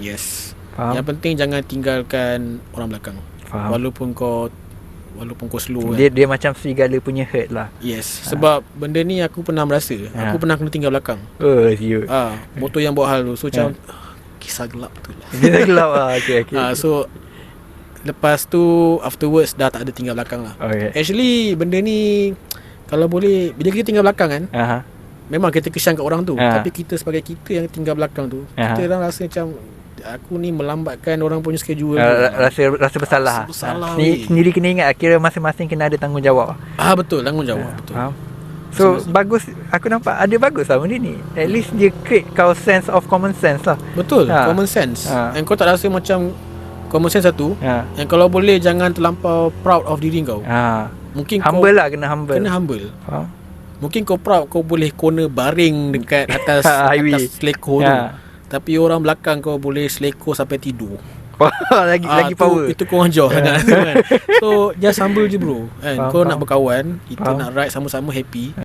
Yes. Faham. Yang penting jangan tinggalkan orang belakang. Faham. Walaupun kau slow Dia macam serigala punya herd lah. Yes. Sebab benda ni aku pernah merasa. Aku pernah kena tinggal belakang. Siut. Motor yang bawa hal tu. So macam kisah gelap tu lah. Dia gelap lah. Okay. So lepas tu afterwards dah tak ada tinggal belakang lah. Actually benda ni kalau boleh, bila kita tinggal belakang kan, memang kita kesian kat orang tu. Tapi kita sebagai kita yang tinggal belakang tu, kita orang rasa macam aku ni melambatkan orang punya schedule. Rasa bersalah. Sendiri kena ingat, kira masing-masing kena ada tanggungjawab. Betul, tanggungjawab. Betul. So bagus, aku nampak ada bagus lah benda ni. At least dia create kau sense of common sense lah. Betul, common sense. And kau tak rasa macam common sense satu. And kalau boleh jangan terlampau proud of diri kau. Mungkin humble lah, kena humble. Mungkin kau proud kau boleh corner baring dekat atas atas selekor tu. Tapi orang belakang kau boleh selekor sampai tidur. lagi power. Itu kau orang jauh kan. So just humble je bro. Kau nak berkawan, kita nak ride sama-sama happy.